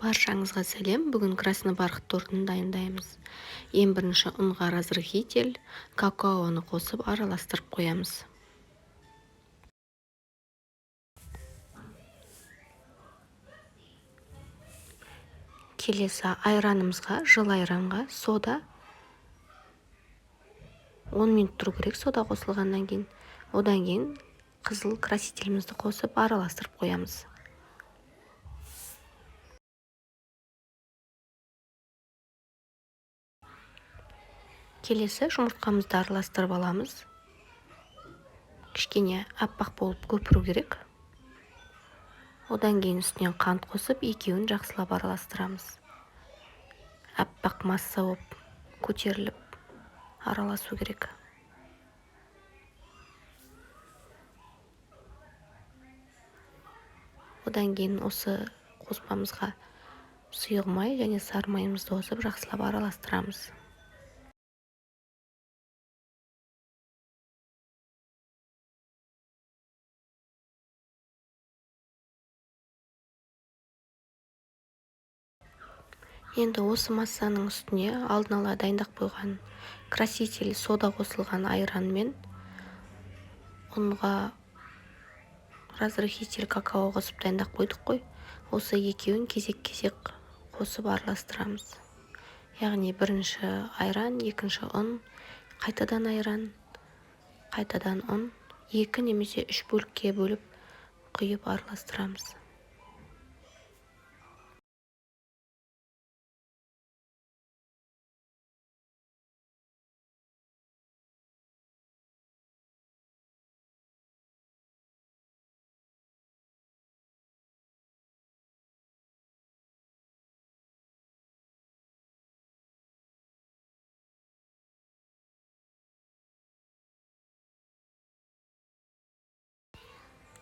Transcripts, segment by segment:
Баршаңызға сәлем. Бүгін красный бархат тортын дайындаймыз. Ең бірінші ұнға разрыхитель, какаоны қосып араластырып қоямыз. Келесі айранымызға, жыл айранға сода 10 минут тұру керек, сода қосылғаннан кейін. Одан кейін қызыл красителімізді қосып араластырып қоямыз. Келесі жұмыртқамызды араластырып аламыз. Кішкене аппақ болып көпіру керек. Одан кейін үстінен қант қосып, екеуін жақсылап араластырамыз. Аппақ масса болып көтеріліп араласу керек. Одан кейін осы қоспамызға сұйық май және сары майымызды қосып жақсылап араластырамыз. Енді осы массаның үстіне алдын ала дайындап қойған краситель, сода қосылған айранмен ұнға разрыхитель, какао қосып дайындап қойдық қой. Осы екеуін кезек-кезек қосып араластырамыз. Яғни бірінші айран, екінші ұн, қайтадан айран, қайтадан ұн, 2 немесе 3 бөлікке бөліп құйып араластырамыз.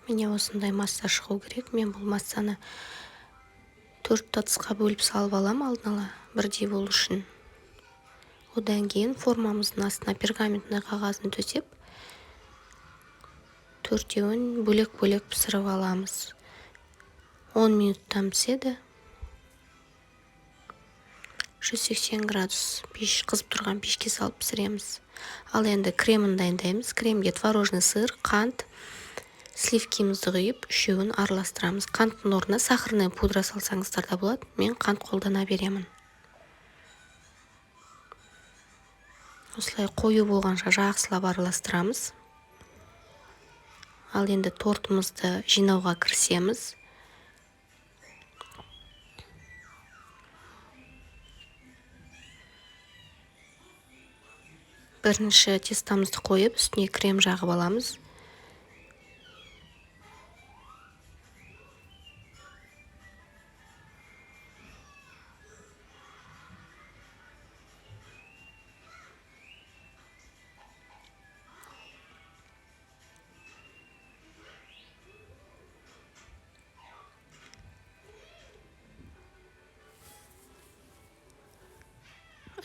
Міне осындай масса шығу керек. Мен бұл массаны 4 тартысқа бөліп салып алам алдын ала, бірдей болу үшін. Одан кейін формамыздың астына пергаментный қағазын төсеп, 4-еуін бөлек-бөлек пісіріп аламыз. 10 минуттан піседі. 180 градус пеш, қызып тұрған пешке салып пісіреміз. Ал енді кремін дайындаймыз. Кремге творожный сыр, қант, сливкимізді құйып, үшеуін араластырамыз. Қанттың орнына сахарный пудра салсаңыздар да болады. Мен қант қолдана беремін. Осылай қою болғанша жақсылап араластырамыз. Ал енді тортымызды жинауға кірісеміз. Бірінші тестамызды қойып, үстіне крем жағып аламыз.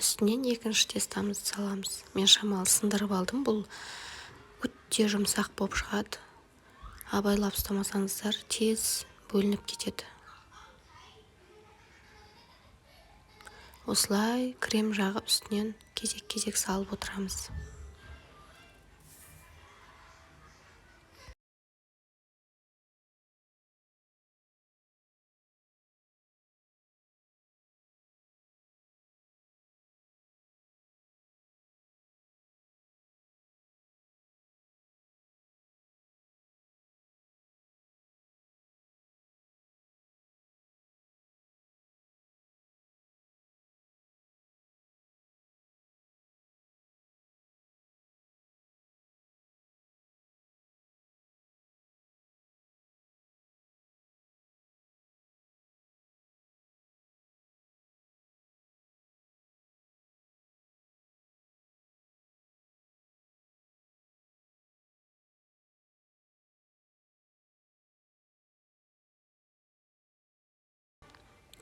Үстінен екінші тестамызды саламыз. Мен шамалы сындырып алдым. Бұл өте жұмсақ болып шығады. Абайлап ұстамасаңыздар тез бөлініп кетеді. Осылай крем жағып үстінен кезек-кезек салып отырамыз.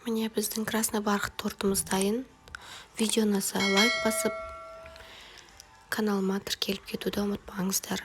Міне біздің красный бархат тортымыз дайын. Видео ұнаса лайк басып, каналыма тіркеліп кетуді ұмытпаңыздар.